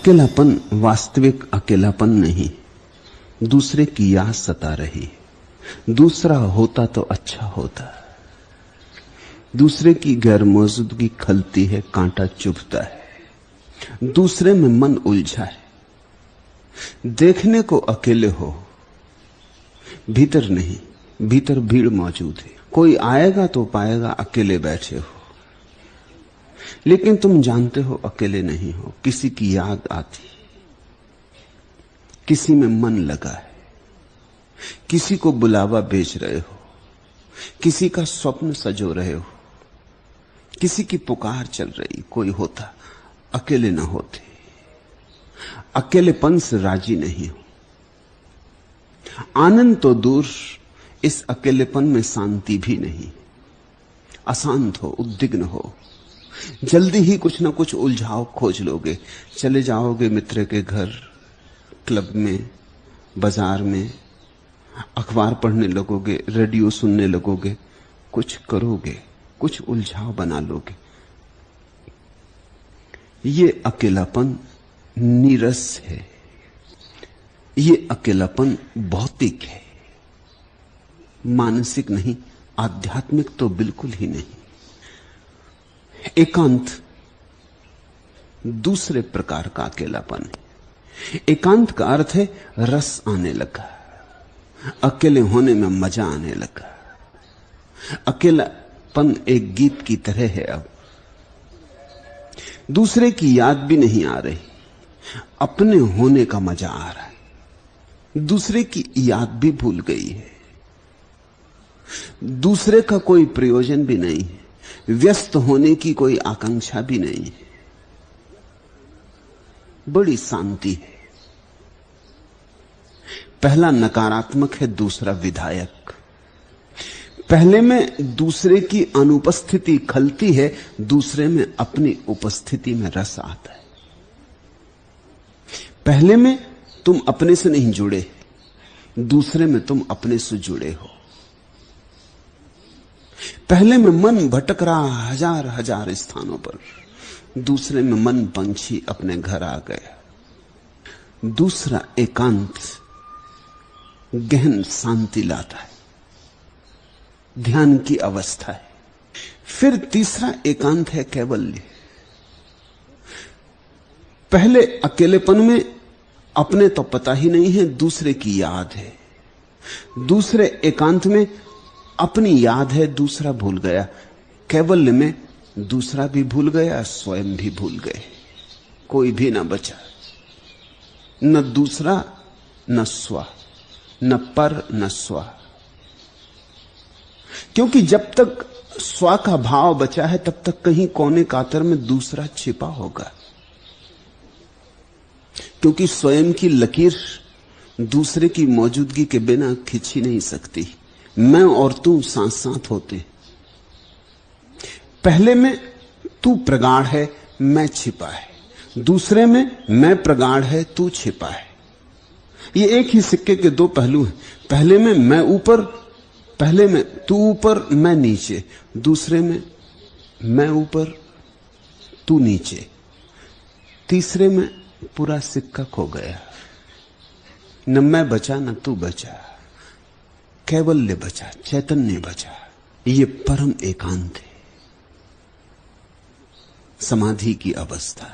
अकेलापन वास्तविक अकेलापन नहीं, दूसरे की याद सता रही। दूसरा होता तो अच्छा होता, दूसरे की गैर मौजूदगी खलती है, कांटा चुभता है, दूसरे में मन उलझा है। देखने को अकेले हो, भीतर नहीं, भीतर भीड़ मौजूद है। कोई आएगा तो पाएगा अकेले बैठे हो, लेकिन तुम जानते हो अकेले नहीं हो। किसी की याद आती, किसी में मन लगा है, किसी को बुलावा भेज रहे हो, किसी का स्वप्न सजो रहे हो, किसी की पुकार चल रही। कोई होता, अकेले ना होते। अकेलेपन से राजी नहीं हो। आनंद तो दूर, इस अकेलेपन में शांति भी नहीं। अशांत हो, उद्विग्न हो, जल्दी ही कुछ ना कुछ उलझाव खोज लोगे। चले जाओगे मित्र के घर, क्लब में, बाजार में, अखबार पढ़ने लगोगे, रेडियो सुनने लगोगे, कुछ करोगे, कुछ उलझाव बना लोगे। ये अकेलापन नीरस है, ये अकेलापन भौतिक है, मानसिक नहीं, आध्यात्मिक तो बिल्कुल ही नहीं। एकांत दूसरे प्रकार का अकेलापन है। एकांत का अर्थ है रस आने लगा, अकेले होने में मजा आने लगा। अकेलापन एक गीत की तरह है। अब दूसरे की याद भी नहीं आ रही, अपने होने का मजा आ रहा है। दूसरे की याद भी भूल गई है, दूसरे का कोई प्रयोजन भी नहीं है, व्यस्त होने की कोई आकांक्षा भी नहीं है। बड़ी शांति है। पहला नकारात्मक है, दूसरा विधायक। पहले में दूसरे की अनुपस्थिति खलती है, दूसरे में अपनी उपस्थिति में रस आता है। पहले में तुम अपने से नहीं जुड़े, दूसरे में तुम अपने से जुड़े हो। पहले में मन भटक रहा हजार हजार स्थानों पर, दूसरे में मन पंछी अपने घर आ गया। दूसरा एकांत गहन शांति लाता है, ध्यान की अवस्था है। फिर तीसरा एकांत है कैवल्य। पहले अकेलेपन में अपने तो पता ही नहीं है, दूसरे की याद है। दूसरे एकांत में अपनी याद है, दूसरा भूल गया। कैवल्य में दूसरा भी भूल गया, स्वयं भी भूल गए, कोई भी ना बचा। न दूसरा न स्व, न पर न स्व। क्योंकि जब तक स्व का भाव बचा है, तब तक कहीं कोने कातर में दूसरा छिपा होगा। क्योंकि स्वयं की लकीर दूसरे की मौजूदगी के बिना खिंची नहीं सकती। मैं और तू साथ साथ होते। पहले में तू प्रगाढ़ है, मैं छिपा है। दूसरे में मैं प्रगाढ़ है, तू छिपा है। ये एक ही सिक्के के दो पहलू हैं। पहले में मैं ऊपर, पहले में तू ऊपर मैं नीचे, दूसरे में मैं ऊपर तू नीचे, तीसरे में पूरा सिक्का खो गया। न मैं बचा न तू बचा, कैवल्य बचा, चैतन्य बचा। ये परम एकांत है, समाधि की अवस्था।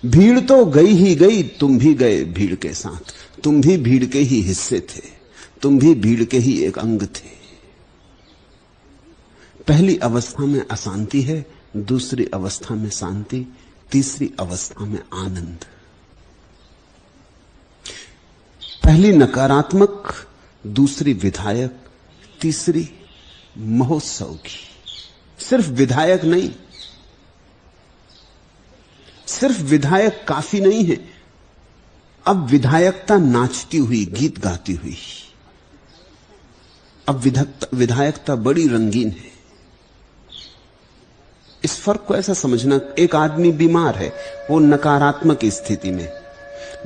भीड़ तो गई ही गई, तुम भी गए भीड़ के साथ। तुम भी भीड़ के ही हिस्से थे, तुम भी भीड़ के ही एक अंग थे। पहली अवस्था में अशांति है, दूसरी अवस्था में शांति, तीसरी अवस्था में आनंद। पहली नकारात्मक, दूसरी विधायक, तीसरी महोत्सव की। सिर्फ विधायक नहीं, सिर्फ विधायक काफी नहीं है। अब विधायकता नाचती हुई, गीत गाती हुई। अब विधायकता बड़ी रंगीन है। इस फर्क को ऐसा समझना, एक आदमी बीमार है, वो नकारात्मक स्थिति में।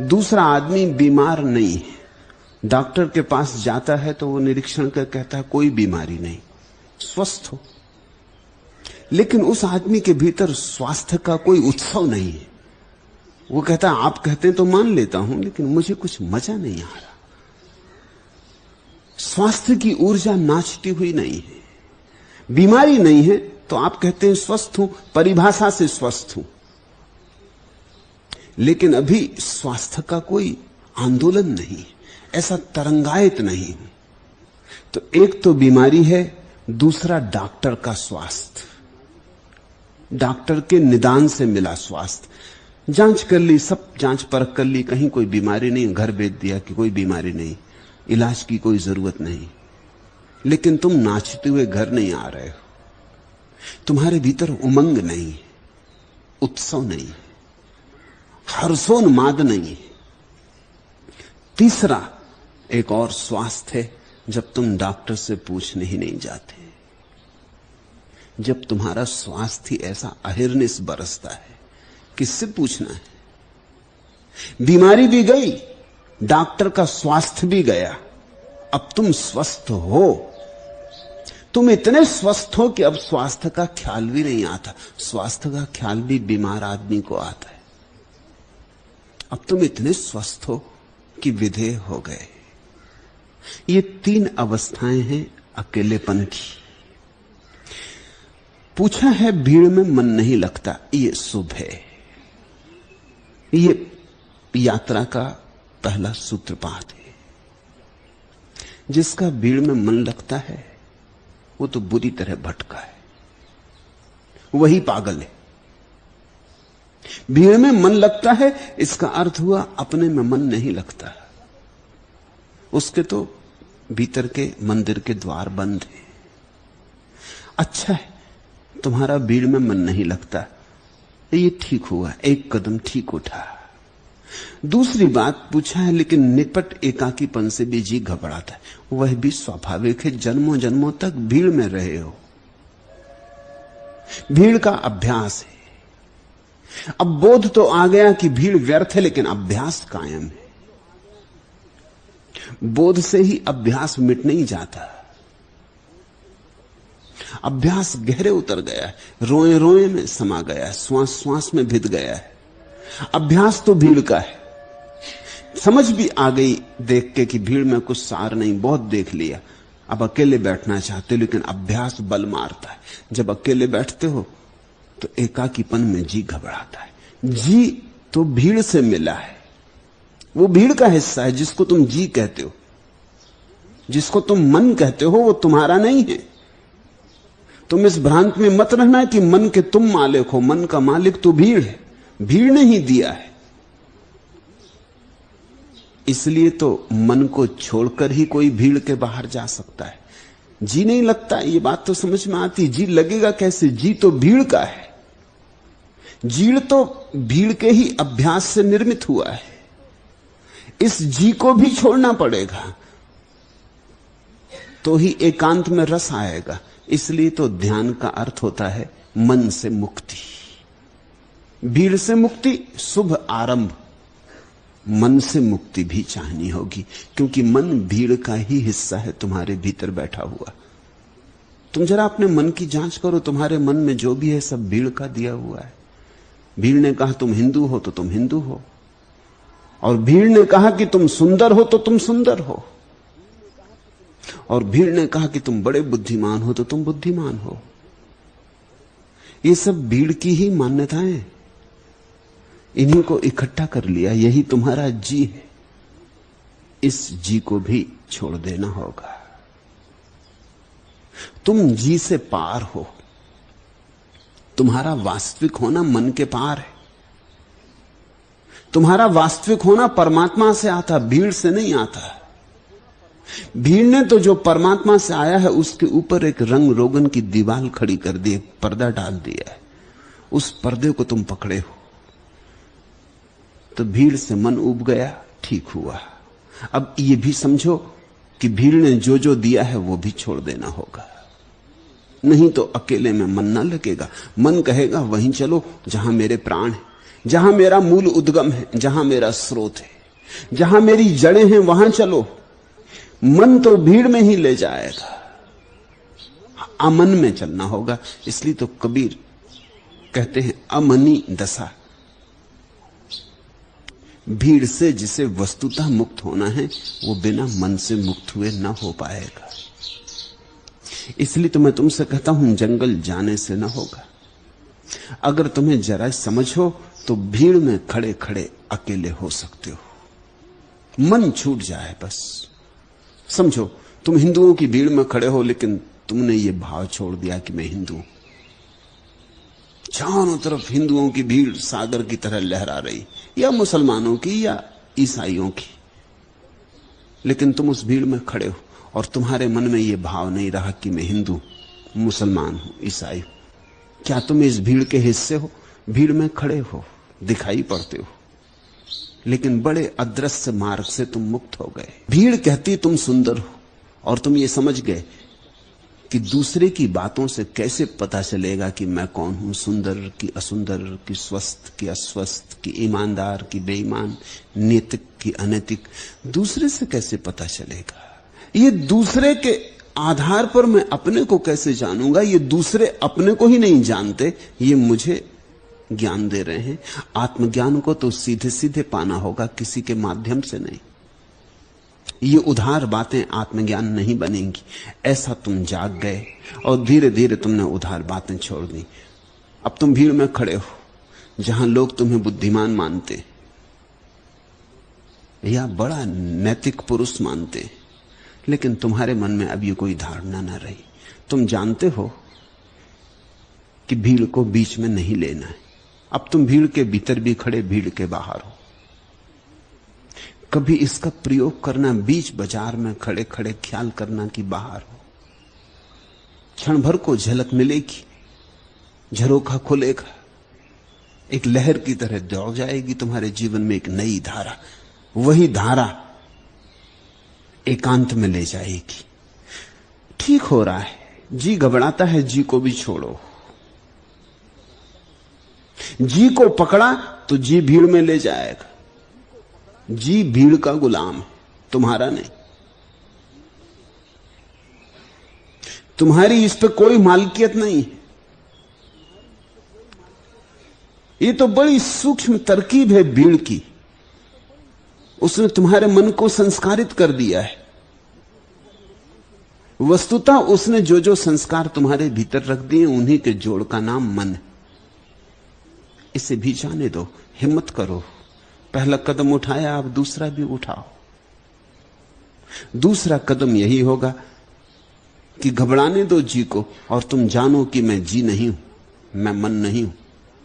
दूसरा आदमी बीमार नहीं है, डॉक्टर के पास जाता है तो वो निरीक्षण कर कहता है कोई बीमारी नहीं, स्वस्थ हो। लेकिन उस आदमी के भीतर स्वास्थ्य का कोई उत्सव नहीं है। वो कहता है आप कहते हैं तो मान लेता हूं, लेकिन मुझे कुछ मजा नहीं आ रहा। स्वास्थ्य की ऊर्जा नाचती हुई नहीं है। बीमारी नहीं है तो आप कहते हैं स्वस्थ हूं, परिभाषा से स्वस्थ हूं, लेकिन अभी स्वास्थ्य का कोई आंदोलन नहीं, ऐसा तरंगायित नहीं। तो एक तो बीमारी है, दूसरा डॉक्टर का स्वास्थ्य, डॉक्टर के निदान से मिला स्वास्थ्य। जांच कर ली, सब जांच परख कर ली, कहीं कोई बीमारी नहीं, घर भेज दिया कि कोई बीमारी नहीं, इलाज की कोई जरूरत नहीं। लेकिन तुम नाचते हुए घर नहीं आ रहे हो, तुम्हारे भीतर उमंग नहीं, उत्सव नहीं, हर्षोन्माद नहीं। तीसरा एक और स्वास्थ्य है, जब तुम डॉक्टर से पूछने ही नहीं जाते, जब तुम्हारा स्वास्थ्य ऐसा अहिर्निश बरसता है, किससे पूछना है? बीमारी भी गई, डॉक्टर का स्वास्थ्य भी गया, अब तुम स्वस्थ हो। तुम इतने स्वस्थ हो कि अब स्वास्थ्य का ख्याल भी नहीं आता। स्वास्थ्य का ख्याल भी बीमार आदमी को आता है। अब तुम इतने स्वस्थ हो कि विधेय हो गए। ये तीन अवस्थाएं हैं अकेलेपन की। पूछा है भीड़ में मन नहीं लगता, ये शुभ है। ये यात्रा का पहला सूत्रपात है। जिसका भीड़ में मन लगता है वो तो बुरी तरह भटका है, वही पागल है। भीड़ में मन लगता है इसका अर्थ हुआ अपने में मन नहीं लगता, उसके तो भीतर के मंदिर के द्वार बंद हैं। अच्छा है तुम्हारा भीड़ में मन नहीं लगता, ये ठीक हुआ, एक कदम ठीक उठा। दूसरी बात पूछा है लेकिन निपट एकाकीपन से भी जी घबराता है, वह भी स्वाभाविक है। जन्मों जन्मों तक भीड़ में रहे हो, भीड़ का अभ्यास है। अब बोध तो आ गया कि भीड़ व्यर्थ है, लेकिन अभ्यास कायम है। बोध से ही अभ्यास मिट नहीं जाता। अभ्यास गहरे उतर गया है, रोए रोए में समा गया है, श्वास श्वास में भिद गया है। अभ्यास तो भीड़ का है। समझ भी आ गई देख के कि भीड़ में कुछ सार नहीं, बहुत देख लिया, अब अकेले बैठना चाहते, लेकिन अभ्यास बल मारता है। जब अकेले बैठते हो तो एकाकीपन में जी घबराता है। जी तो भीड़ से मिला है, वो भीड़ का हिस्सा है। जिसको तुम जी कहते हो, जिसको तुम मन कहते हो, वो तुम्हारा नहीं है। तुम इस भ्रांत में मत रहना कि मन के तुम मालिक हो। मन का मालिक तो भीड़ है, भीड़ ने ही दिया है। इसलिए तो मन को छोड़कर ही कोई भीड़ के बाहर जा सकता है। जी नहीं लगता, ये बात तो समझ में आती। जी लगेगा कैसे? जी तो भीड़ का है। जीड़ तो भीड़ के ही अभ्यास से निर्मित हुआ है। इस जी को भी छोड़ना पड़ेगा तो ही एकांत में रस आएगा। इसलिए तो ध्यान का अर्थ होता है मन से मुक्ति, भीड़ से मुक्ति, शुभ आरंभ। मन से मुक्ति भी चाहनी होगी, क्योंकि मन भीड़ का ही हिस्सा है, तुम्हारे भीतर बैठा हुआ। तुम जरा अपने मन की जांच करो, तुम्हारे मन में जो भी है सब भीड़ का दिया हुआ है। भीड़ ने कहा तुम हिंदू हो तो तुम हिंदू हो, और भीड़ ने कहा कि तुम सुंदर हो तो तुम सुंदर हो, और भीड़ ने कहा कि तुम बड़े बुद्धिमान हो तो तुम बुद्धिमान हो। ये सब भीड़ की ही मान्यताएं, इन्हीं को इकट्ठा कर लिया, यही तुम्हारा जी है। इस जी को भी छोड़ देना होगा। तुम जी से पार हो, तुम्हारा वास्तविक होना मन के पार है। तुम्हारा वास्तविक होना परमात्मा से आता, भीड़ से नहीं आता। भीड़ ने तो जो परमात्मा से आया है उसके ऊपर एक रंग रोगन की दीवार खड़ी कर दी, एक पर्दा डाल दिया है, उस पर्दे को तुम पकड़े हो। तो भीड़ से मन उब गया, ठीक हुआ। अब ये भी समझो कि भीड़ ने जो जो दिया है वो भी छोड़ देना होगा, नहीं तो अकेले में मन ना लगेगा। मन कहेगा वहीं चलो जहां मेरे प्राण है, जहां मेरा मूल उद्गम है, जहां मेरा स्रोत है, जहां मेरी जड़ें हैं, वहां चलो। मन तो भीड़ में ही ले जाएगा, अमन में चलना होगा। इसलिए तो कबीर कहते हैं अमनी दशा, भीड़ से जिसे वस्तुतः मुक्त होना है वो बिना मन से मुक्त हुए न हो पाएगा। इसलिए तो मैं तुमसे कहता हूं जंगल जाने से न होगा। अगर तुम्हें जरा समझ हो तो भीड़ में खड़े खड़े अकेले हो सकते हो। मन छूट जाए बस। समझो तुम हिंदुओं की भीड़ में खड़े हो, लेकिन तुमने ये भाव छोड़ दिया कि मैं हिंदू हूं। चारों तरफ हिंदुओं की भीड़ सागर की तरह लहरा रही, या मुसलमानों की या ईसाइयों की, लेकिन तुम उस भीड़ में खड़े हो और तुम्हारे मन में यह भाव नहीं रहा कि मैं हिंदू, मुसलमान हूं, ईसाई हूं। क्या तुम इस भीड़ के हिस्से हो? भीड़ में खड़े हो, दिखाई पड़ते हो, लेकिन बड़े अदृश्य मार्ग से तुम मुक्त हो गए। भीड़ कहती तुम सुंदर हो, और तुम ये समझ गए कि दूसरे की बातों से कैसे पता चलेगा कि मैं कौन हूं, सुंदर की असुंदर, की स्वस्थ की अस्वस्थ, की ईमानदार की बेईमान, नैतिक की अनैतिक, दूसरे से कैसे पता चलेगा? ये दूसरे के आधार पर मैं अपने को कैसे जानूंगा? ये दूसरे अपने को ही नहीं जानते, ये मुझे ज्ञान दे रहे हैं। आत्मज्ञान को तो सीधे सीधे पाना होगा, किसी के माध्यम से नहीं। ये उधार बातें आत्मज्ञान नहीं बनेंगी। ऐसा तुम जाग गए और धीरे धीरे तुमने उधार बातें छोड़ दी। अब तुम भीड़ में खड़े हो जहां लोग तुम्हें बुद्धिमान मानते या बड़ा नैतिक पुरुष मानते, लेकिन तुम्हारे मन में अब ये कोई धारणा ना रही। तुम जानते हो कि भीड़ को बीच में नहीं लेना है। अब तुम भीड़ के भीतर भी खड़े, भीड़ के बाहर हो। कभी इसका प्रयोग करना, बीच बाजार में खड़े खड़े ख्याल करना कि बाहर हो। क्षण भर को झलक मिलेगी, झरोखा खुलेगा, एक लहर की तरह दौड़ जाएगी तुम्हारे जीवन में एक नई धारा। वही धारा एकांत में ले जाएगी। ठीक हो रहा है, जी घबराता है, जी को भी छोड़ो। जी को पकड़ा तो जी भीड़ में ले जाएगा। जी भीड़ का गुलाम है, तुम्हारा नहीं। तुम्हारी इस पे कोई मालकियत नहीं है। ये तो बड़ी सूक्ष्म तरकीब है भीड़ की। उसने तुम्हारे मन को संस्कारित कर दिया है। वस्तुतः उसने जो जो संस्कार तुम्हारे भीतर रख दिए, उन्हीं के जोड़ का नाम मन है। इसे भी जाने दो, हिम्मत करो। पहला कदम उठाया, अब दूसरा भी उठाओ। दूसरा कदम यही होगा कि घबराने दो जी को और तुम जानो कि मैं जी नहीं हूं, मैं मन नहीं हूं,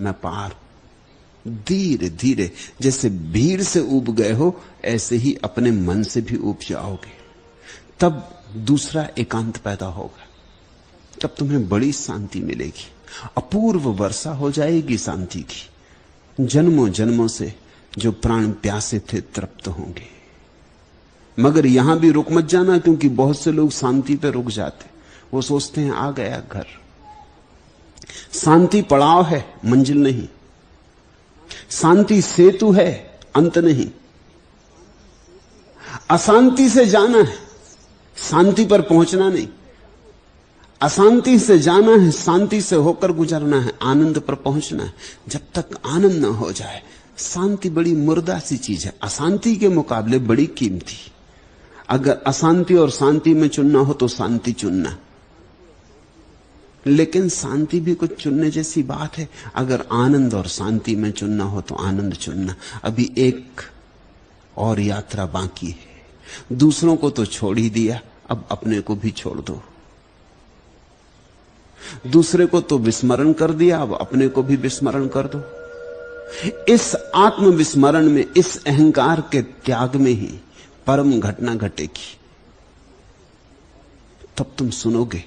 मैं पार हूं। धीरे धीरे जैसे भीड़ से ऊब गए हो, ऐसे ही अपने मन से भी ऊब जाओगे। तब दूसरा एकांत पैदा होगा। तब तुम्हें बड़ी शांति मिलेगी, अपूर्व वर्षा हो जाएगी शांति की। जन्मों जन्मों से जो प्राण प्यासे थे तृप्त होंगे। मगर यहां भी रुक मत जाना, क्योंकि बहुत से लोग शांति पे रुक जाते। वो सोचते हैं आ गया घर। शांति पड़ाव है, मंजिल नहीं। शांति सेतु है, अंत नहीं। अशांति से जाना है, शांति पर पहुंचना नहीं। अशांति से जाना है, शांति से होकर गुजरना है, आनंद पर पहुंचना है। जब तक आनंद ना हो जाए, शांति बड़ी मुर्दा सी चीज है, अशांति के मुकाबले बड़ी कीमती। अगर अशांति और शांति में चुनना हो तो शांति चुनना, लेकिन शांति भी कुछ चुनने जैसी बात है। अगर आनंद और शांति में चुनना हो तो आनंद चुनना। अभी एक और यात्रा बाकी है। दूसरों को तो छोड़ ही दिया, अब अपने को भी छोड़ दो। दूसरे को तो विस्मरण कर दिया, अब अपने को भी विस्मरण कर दो। इस आत्मविस्मरण में, इस अहंकार के त्याग में ही परम घटना घटेगी। तब तुम सुनोगे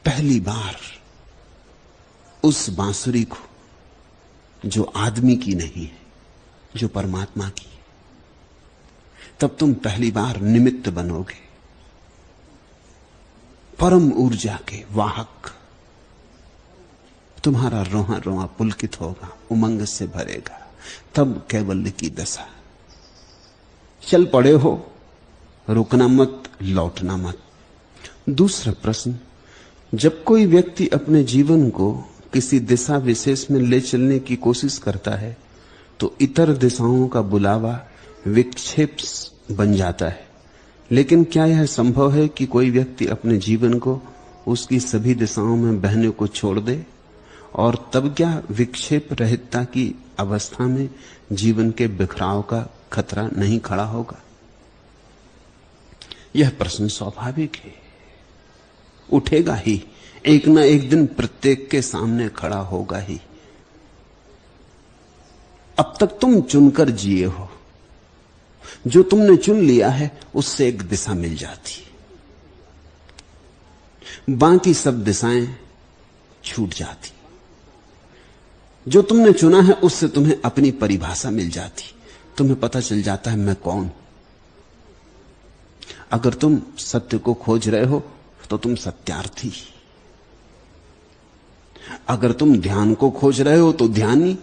पहली बार उस बांसुरी को जो आदमी की नहीं है, जो परमात्मा की है। तब तुम पहली बार निमित्त बनोगे, परम ऊर्जा के वाहक। तुम्हारा रोहा रोहा पुलकित होगा, उमंग से भरेगा। तब कैवल्य की दशा। चल पड़े हो, रुकना मत, लौटना मत। दूसरा प्रश्न, जब कोई व्यक्ति अपने जीवन को किसी दिशा विशेष में ले चलने की कोशिश करता है तो इतर दिशाओं का बुलावा विक्षेप बन जाता है। लेकिन क्या यह संभव है कि कोई व्यक्ति अपने जीवन को उसकी सभी दिशाओं में बहने को छोड़ दे, और तब क्या विक्षेप रहितता की अवस्था में जीवन के बिखराव का खतरा नहीं खड़ा होगा? यह प्रश्न स्वाभाविक है, उठेगा ही, एक ना एक दिन प्रत्येक के सामने खड़ा होगा ही। अब तक तुम चुनकर जिए हो, जो तुमने चुन लिया है उससे एक दिशा मिल जाती है, बाकी सब दिशाएं छूट जाती। जो तुमने चुना है उससे तुम्हें अपनी परिभाषा मिल जाती, तुम्हें पता चल जाता है मैं कौन। अगर तुम सत्य को खोज रहे हो तो तुम सत्यार्थी, अगर तुम ध्यान को खोज रहे हो तो ध्यानी,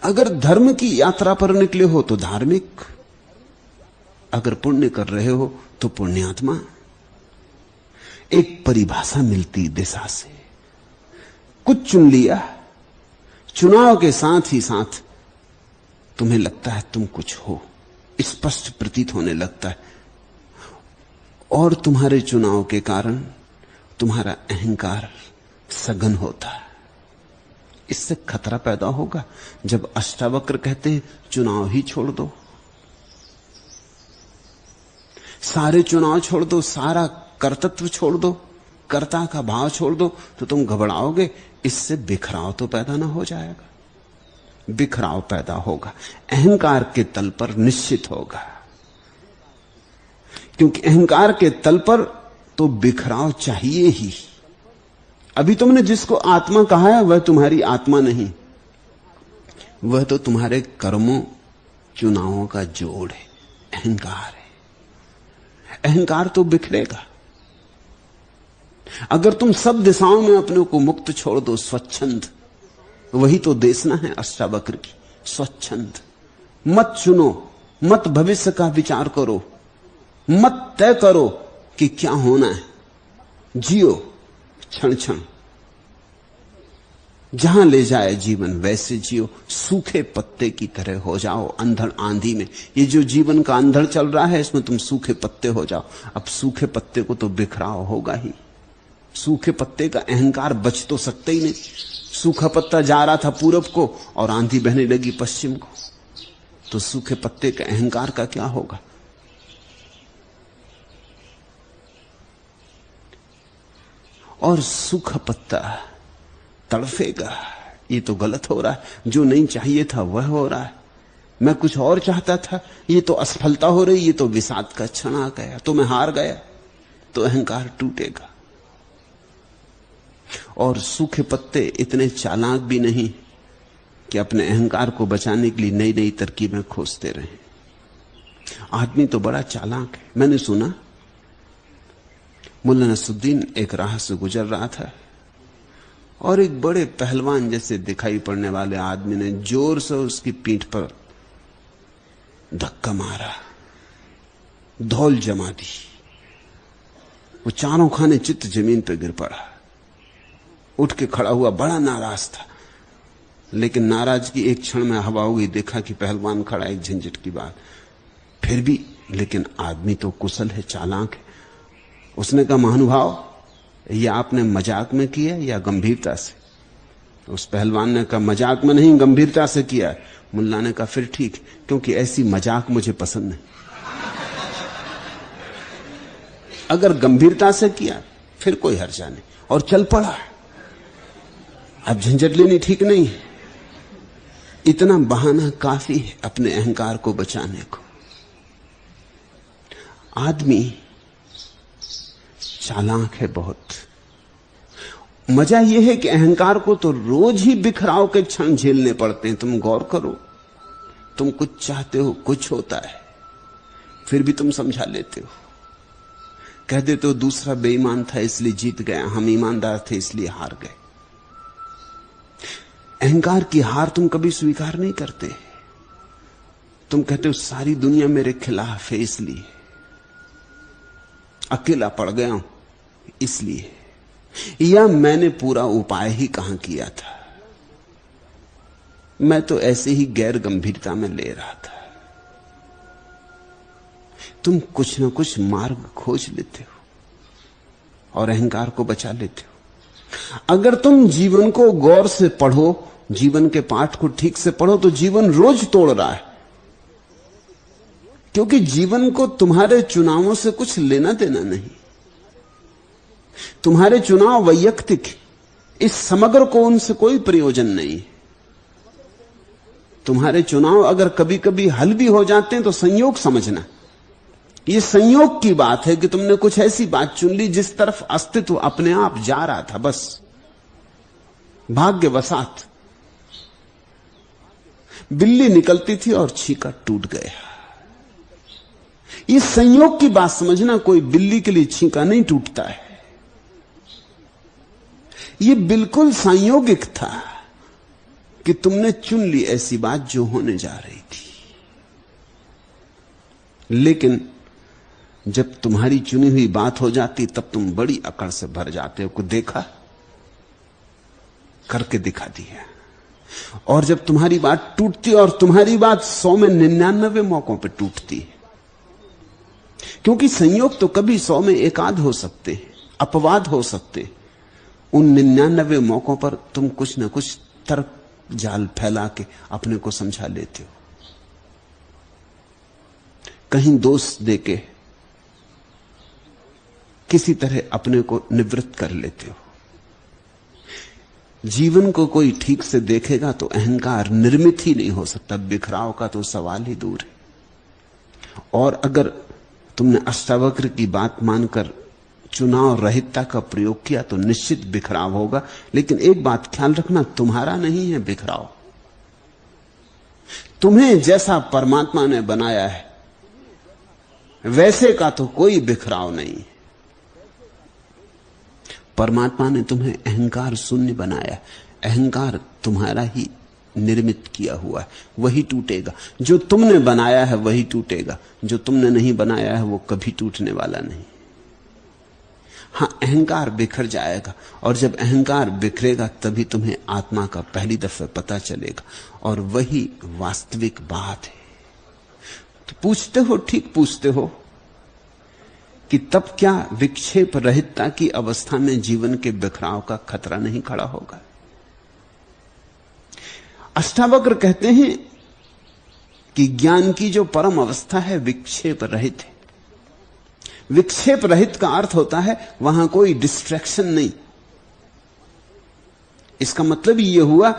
अगर धर्म की यात्रा पर निकले हो तो धार्मिक, अगर पुण्य कर रहे हो तो पुण्यात्मा। एक परिभाषा मिलती दिशा से। कुछ चुन लिया, चुनाव के साथ ही साथ तुम्हें लगता है तुम कुछ हो, स्पष्ट प्रतीत होने लगता है, और तुम्हारे चुनाव के कारण तुम्हारा अहंकार सघन होता है। इससे खतरा पैदा होगा जब अष्टावक्र कहते हैं चुनाव ही छोड़ दो, सारे चुनाव छोड़ दो, सारा कर्तृत्व छोड़ दो, कर्ता का भाव छोड़ दो, तो तुम घबराओगे। इससे बिखराव तो पैदा ना हो जाएगा? बिखराव पैदा होगा, अहंकार के तल पर निश्चित होगा, क्योंकि अहंकार के तल पर तो बिखराव चाहिए ही। अभी तुमने जिसको आत्मा कहा है वह तुम्हारी आत्मा नहीं, वह तो तुम्हारे कर्मों चुनावों का जोड़ है, अहंकार है। अहंकार तो बिखरेगा। अगर तुम सब दिशाओं में अपने को मुक्त छोड़ दो, स्वच्छंद, वही तो देशना है अष्टावक्र की, स्वच्छंद। मत चुनो, मत भविष्य का विचार करो, मत तय करो कि क्या होना है, जियो क्षण क्षण, जहां ले जाए जीवन वैसे जियो। सूखे पत्ते की तरह हो जाओ अंधड़ आंधी में। ये जो जीवन का अंधड़ चल रहा है इसमें तुम सूखे पत्ते हो जाओ। अब सूखे पत्ते को तो बिखराव होगा ही, सूखे पत्ते का अहंकार बच तो सकते ही नहीं। सूखा पत्ता जा रहा था पूरब को और आंधी बहने लगी पश्चिम को, तो सूखे पत्ते के अहंकार का क्या होगा? और सूखा पत्ता तड़फेगा, ये तो गलत हो रहा है, जो नहीं चाहिए था वह हो रहा है, मैं कुछ और चाहता था, ये तो असफलता हो रही, ये तो विषाद का क्षण आ गया, तो मैं हार गया, तो अहंकार टूटेगा। और सूखे पत्ते इतने चालाक भी नहीं कि अपने अहंकार को बचाने के लिए नई नई तरकीबें खोजते रहे। आदमी तो बड़ा चालाक है। मैंने सुना मुल्ला नसरुद्दीन एक राह से गुजर रहा था और एक बड़े पहलवान जैसे दिखाई पड़ने वाले आदमी ने जोर से उसकी पीठ पर धक्का मारा, धौल जमा दी। वो चारों खाने चित्त जमीन पर गिर पड़ा, उठ के खड़ा हुआ, बड़ा नाराज था। लेकिन नाराजगी एक क्षण में हवा हो गई, देखा कि पहलवान खड़ा, एक झंझट की बात। फिर भी लेकिन आदमी तो कुशल है, चालाक है। उसने कहा महानुभाव, ये आपने मजाक में किया या गंभीरता से? उस पहलवान ने कहा मजाक में नहीं, गंभीरता से किया है। मुल्ला ने कहा फिर ठीक, क्योंकि ऐसी मजाक मुझे पसंद नहीं। अगर गंभीरता से किया फिर कोई हर्जा नहीं, और चल पड़ा। अब झंझट लेनी ठीक नहीं है। इतना बहाना काफी है अपने अहंकार को बचाने को। आदमी चालाक है बहुत। मजा यह है कि अहंकार को तो रोज ही बिखराव के क्षण झेलने पड़ते हैं। तुम गौर करो, तुम कुछ चाहते हो, कुछ होता है, फिर भी तुम समझा लेते हो, कह देते हो दूसरा बेईमान था इसलिए जीत गया, हम ईमानदार थे इसलिए हार गए। अहंकार की हार तुम कभी स्वीकार नहीं करते। तुम कहते हो सारी दुनिया मेरे खिलाफ है इसलिए, अकेला पड़ गया हूं इसलिए, या मैंने पूरा उपाय ही कहां किया था। मैं तो ऐसे ही गैर गंभीरता में ले रहा था। तुम कुछ ना कुछ मार्ग खोज लेते हो और अहंकार को बचा लेते हो। अगर तुम जीवन को गौर से पढ़ो, जीवन के पाठ को ठीक से पढ़ो, तो जीवन रोज तोड़ रहा है, क्योंकि जीवन को तुम्हारे चुनावों से कुछ लेना देना नहीं। तुम्हारे चुनाव वैयक्तिक, इस समग्र को उनसे कोई प्रयोजन नहीं। तुम्हारे चुनाव अगर कभी कभी हल भी हो जाते हैं तो संयोग समझना, यह संयोग की बात है कि तुमने कुछ ऐसी बात चुन ली जिस तरफ अस्तित्व अपने आप जा रहा था, बस भाग्यवशात। बिल्ली निकलती थी और छीका टूट गया। इस संयोग की बात समझना, कोई बिल्ली के लिए छीका नहीं टूटता है। यह बिल्कुल संयोगिक था कि तुमने चुन ली ऐसी बात जो होने जा रही थी। लेकिन जब तुम्हारी चुनी हुई बात हो जाती तब तुम बड़ी अकड़ से भर जाते हो कि देखा, करके दिखा दिया। और जब तुम्हारी बात टूटती, और तुम्हारी बात 100 में 99 मौकों पर टूटती है, क्योंकि संयोग तो कभी 100 में एकाध हो सकते हैं, अपवाद हो सकते। उन 99 मौकों पर तुम कुछ ना कुछ तर्क जाल फैला के अपने को समझा लेते हो, कहीं दोष देके किसी तरह अपने को निवृत्त कर लेते हो। जीवन को कोई ठीक से देखेगा तो अहंकार निर्मित ही नहीं हो सकता, बिखराव का तो सवाल ही दूर है। और अगर तुमने अष्टावक्र की बात मानकर चुनाव रहितता का प्रयोग किया तो निश्चित बिखराव होगा। लेकिन एक बात ख्याल रखना, तुम्हारा नहीं है बिखराव। तुम्हें जैसा परमात्मा ने बनाया है वैसे का तो कोई बिखराव नहीं। परमात्मा ने तुम्हें अहंकार शून्य बनाया। अहंकार तुम्हारा ही निर्मित किया हुआ है, वही टूटेगा। जो तुमने बनाया है वही टूटेगा, जो तुमने नहीं बनाया है वो कभी टूटने वाला नहीं। हां, अहंकार बिखर जाएगा, और जब अहंकार बिखरेगा तभी तुम्हें आत्मा का पहली दफे पता चलेगा, और वही वास्तविक बात है। तो पूछते हो, ठीक पूछते हो कि तब क्या विक्षेप रहितता की अवस्था में जीवन के बिखराव का खतरा नहीं खड़ा होगा? अष्टावक्र कहते हैं कि ज्ञान की जो परम अवस्था है विक्षेप रहित है। विक्षेप रहित का अर्थ होता है वहां कोई डिस्ट्रैक्शन नहीं। इसका मतलब यह हुआ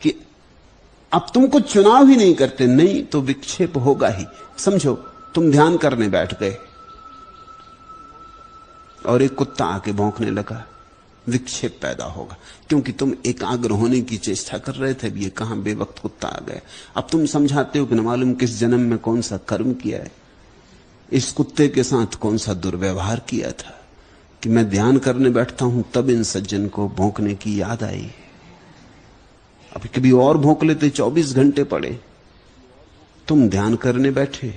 कि अब तुम कुछ चुनाव ही नहीं करते, नहीं तो विक्षेप होगा ही। समझो, तुम ध्यान करने बैठ गए और एक कुत्ता आके भौंकने लगा, विक्षेप पैदा होगा, क्योंकि तुम एकाग्र होने की चेष्टा कर रहे थे। ये कहां बेवक्त कुत्ता आ गया। अब तुम समझाते हो कि न मालूम किस जन्म में कौन सा कर्म किया है, इस कुत्ते के साथ कौन सा दुर्व्यवहार किया था कि मैं ध्यान करने बैठता हूं तब इन सज्जन को भौंकने की याद आई। अभी कभी और भौंक लेते, 24 घंटे पड़े। तुम ध्यान करने बैठे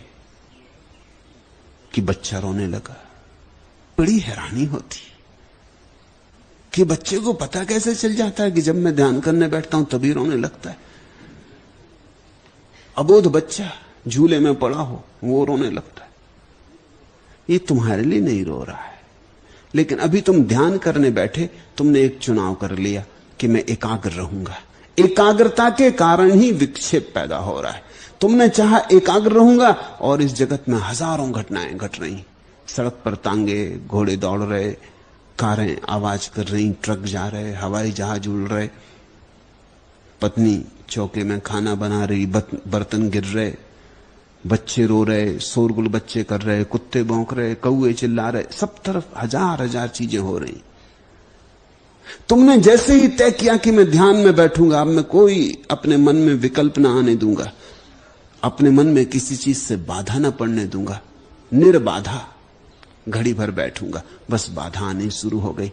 कि बच्चा रोने लगा। बड़ी हैरानी होती कि बच्चे को पता कैसे चल जाता है कि जब मैं ध्यान करने बैठता हूं तभी रोने लगता है। अबोध बच्चा झूले में पड़ा हो, वो रोने लगता है। ये तुम्हारे लिए नहीं रो रहा है, लेकिन अभी तुम ध्यान करने बैठे, तुमने एक चुनाव कर लिया कि मैं एकाग्र रहूंगा। एकाग्रता के कारण ही विक्षेप पैदा हो रहा है। तुमने चाहा एकाग्र रहूंगा, और इस जगत में हजारों घटनाएं घट रही। सड़क पर तांगे घोड़े दौड़ रहे, कारें आवाज कर रही, ट्रक जा रहे, हवाई जहाज उड़ रहे, पत्नी चौके में खाना बना रही, बर्तन गिर रहे, बच्चे रो रहे, शोरगुल बच्चे कर रहे, कुत्ते भौंक रहे, कौए चिल्ला रहे, सब तरफ हजार हजार चीजें हो रही। तुमने जैसे ही तय किया कि मैं ध्यान में बैठूंगा, अब मैं कोई अपने मन में विकल्प ना आने दूंगा, अपने मन में किसी चीज से बाधा ना पड़ने दूंगा, निर्बाधा घड़ी भर बैठूंगा, बस बाधा आनी शुरू हो गई।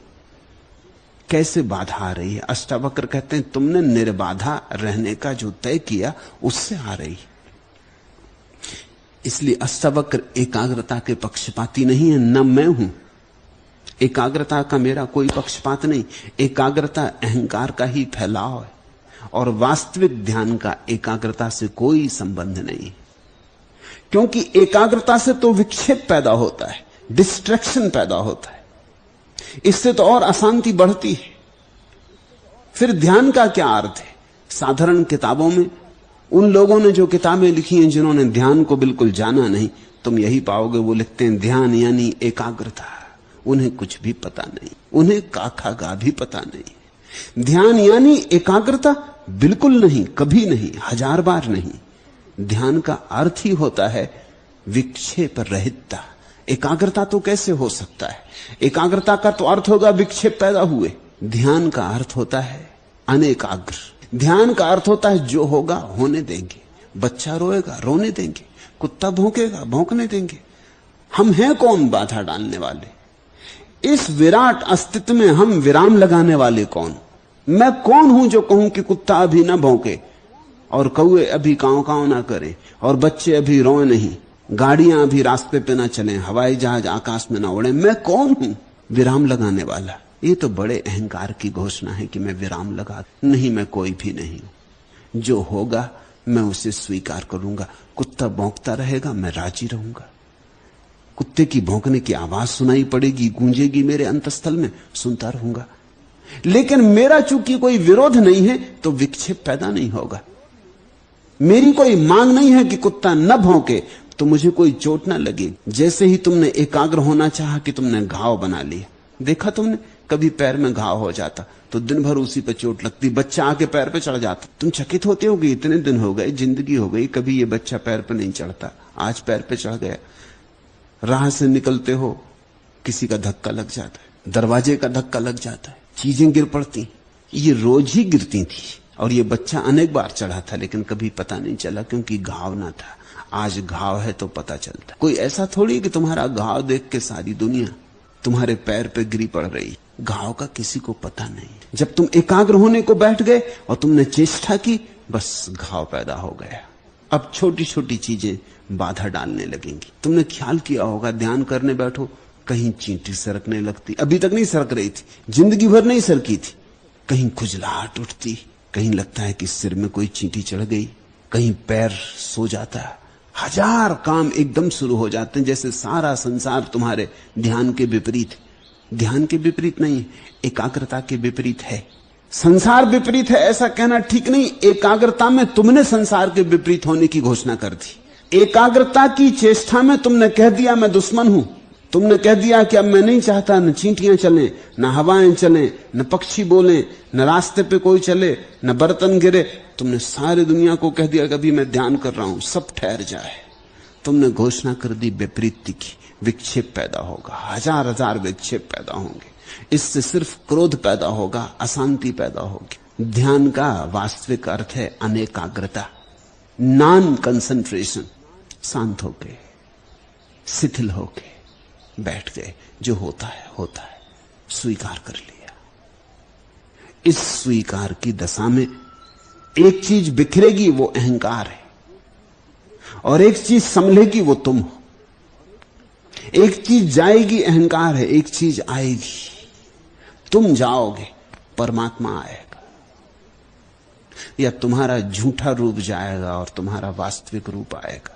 कैसे बाधा आ रही है? अष्टावक्र कहते हैं तुमने निर्बाधा रहने का जो तय किया उससे आ रही। इसलिए अष्टावक्र एकाग्रता के पक्षपाती नहीं है, न मैं हूं। एकाग्रता का मेरा कोई पक्षपात नहीं। एकाग्रता अहंकार का ही फैलाव है। और वास्तविक ध्यान का एकाग्रता से कोई संबंध नहीं, क्योंकि एकाग्रता से तो विक्षेप पैदा होता है, डिस्ट्रैक्शन पैदा होता है, इससे तो और अशांति बढ़ती है। फिर ध्यान का क्या अर्थ है? साधारण किताबों में उन लोगों ने जो किताबें लिखी हैं जिन्होंने ध्यान को बिल्कुल जाना नहीं, तुम यही पाओगे वो लिखते हैं ध्यान यानी एकाग्रता। उन्हें कुछ भी पता नहीं, उन्हें काखा गा भी पता नहीं। ध्यान यानी एकाग्रता बिल्कुल नहीं, कभी नहीं, 1000 बार नहीं। ध्यान का अर्थ ही होता है विक्षेप रहितता। एकाग्रता तो कैसे हो सकता है? एकाग्रता का तो अर्थ होगा विक्षेप पैदा हुए। ध्यान का अर्थ होता है अनेकाग्र। ध्यान का अर्थ होता है जो होगा होने देंगे। बच्चा रोएगा, रोने देंगे। कुत्ता भौंकेगा, भौंकने देंगे। हम हैं कौन बाधा डालने वाले? इस विराट अस्तित्व में हम विराम लगाने वाले कौन? मैं कौन हूं जो कहूं कि कुत्ता अभी ना भौंके और कौए अभी कांव कांव ना करें और बच्चे अभी रोए नहीं, गाड़ियां अभी रास्ते पे ना चलें, हवाई जहाज आकाश में ना उड़े? मैं कौन हूं विराम लगाने वाला? ये तो बड़े अहंकार की घोषणा है कि मैं विराम लगा नहीं। मैं कोई भी नहीं हूं। जो होगा मैं उसे स्वीकार करूंगा। कुत्ता भौंकता रहेगा, मैं राजी रहूंगा। कुत्ते की भौंकने की आवाज सुनाई पड़ेगी, गूंजेगी मेरे अंतस्थल में, सुनता रहूंगा। लेकिन मेरा चूंकि कोई विरोध नहीं है तो विक्षेप पैदा नहीं होगा। मेरी कोई मांग नहीं है कि कुत्ता न भौंके तो मुझे कोई चोट न लगे। जैसे ही तुमने एकाग्र होना चाहा कि तुमने घाव बना लिया। देखा तुमने कभी पैर में घाव हो जाता तो दिन भर उसी पर चोट लगती। बच्चा आके पैर पे चढ़ जाता, तुम चकित होते हो कि इतने दिन हो गए, जिंदगी हो गई, कभी ये बच्चा पैर पे नहीं चढ़ता, आज पैर पे चढ़ गया। राह से निकलते हो, किसी का धक्का लग जाता है, दरवाजे का धक्का लग जाता है, चीजें गिर पड़ती। ये रोज ही गिरती थी और ये बच्चा अनेक बार चढ़ा था लेकिन कभी पता नहीं चला क्योंकि घाव ना था। आज घाव है तो पता चलता। कोई ऐसा थोड़ी कि तुम्हारा घाव देख के सारी दुनिया तुम्हारे पैर पे गिरी पड़ रही। घाव का किसी को पता नहीं। जब तुम एकाग्र होने को बैठ गए और तुमने चेष्टा की, बस घाव पैदा हो गया। अब छोटी छोटी चीजें बाधा डालने लगेंगी। तुमने ख्याल किया होगा, ध्यान करने बैठो, कहीं चींटी सरकने लगती, अभी तक नहीं सरक रही थी, जिंदगी भर नहीं सरकी थी। कहीं खुजलाहट उठती, कहीं लगता है कि सिर में कोई चींटी चढ़ गई, कहीं पैर सो जाता है। 1000 काम एकदम शुरू हो जाते हैं, जैसे सारा संसार तुम्हारे ध्यान के विपरीत है। ध्यान के विपरीत नहीं, एकाग्रता के विपरीत है। संसार विपरीत है ऐसा कहना ठीक नहीं। एकाग्रता में तुमने संसार के विपरीत होने की घोषणा कर दी। एकाग्रता की चेष्टा में तुमने कह दिया मैं दुश्मन हूं। तुमने कह दिया कि अब मैं नहीं चाहता न चींटियां चलें, न हवाएं चलें, न पक्षी बोलें, न रास्ते पे कोई चले, न बर्तन गिरे। तुमने सारी दुनिया को कह दिया कि अभी मैं ध्यान कर रहा हूं, सब ठहर जाए। तुमने घोषणा कर दी विपरीत की। विक्षेप पैदा होगा, 1000 विक्षेप पैदा होंगे। इससे सिर्फ क्रोध पैदा होगा, अशांति पैदा होगी। ध्यान का वास्तविक अर्थ है अनेकाग्रता, नॉन कंसंट्रेशन। शांत होके, शिथिल होके बैठ गए, जो होता है होता है, स्वीकार कर लिया। इस स्वीकार की दशा में एक चीज बिखरेगी, वो अहंकार है, और एक चीज संभलेगी, वो तुम हो। एक चीज जाएगी, अहंकार है, एक चीज आएगी, तुम जाओगे, परमात्मा आएगा। या तुम्हारा झूठा रूप जाएगा और तुम्हारा वास्तविक रूप आएगा।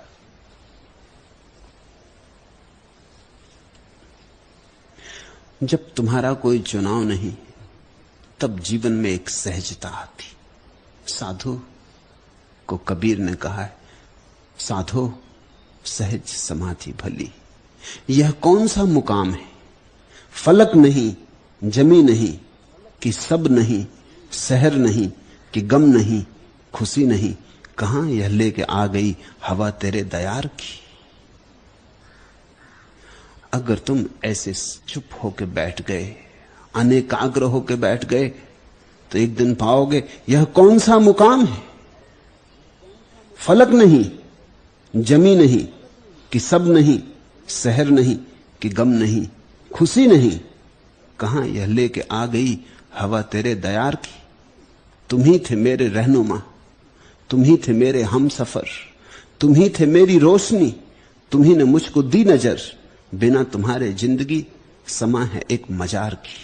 जब तुम्हारा कोई चुनाव नहीं, तब जीवन में एक सहजता आती। साधु को कबीर ने कहा है, साधो सहज समाधि भली। यह कौन सा मुकाम है? फलक नहीं, जमी नहीं, कि सब नहीं, शहर नहीं, कि गम नहीं, खुशी नहीं, कहां यह लेके आ गई हवा तेरे दयार की। अगर तुम ऐसे चुप होके बैठ गए, अनेकाग्र होके बैठ गए, तो एक दिन पाओगे यह कौन सा मुकाम है? फलक नहीं, जमी नहीं, कि सब नहीं, शहर नहीं, कि गम नहीं, खुशी नहीं, कहां यह लेके आ गई हवा तेरे दयार की। तुम ही थे मेरे रहनुमा, तुम ही थे मेरे हम सफर, तुम ही थे मेरी रोशनी, तुम ही ने मुझको दी नजर। बिना तुम्हारे जिंदगी समा है एक मजार की।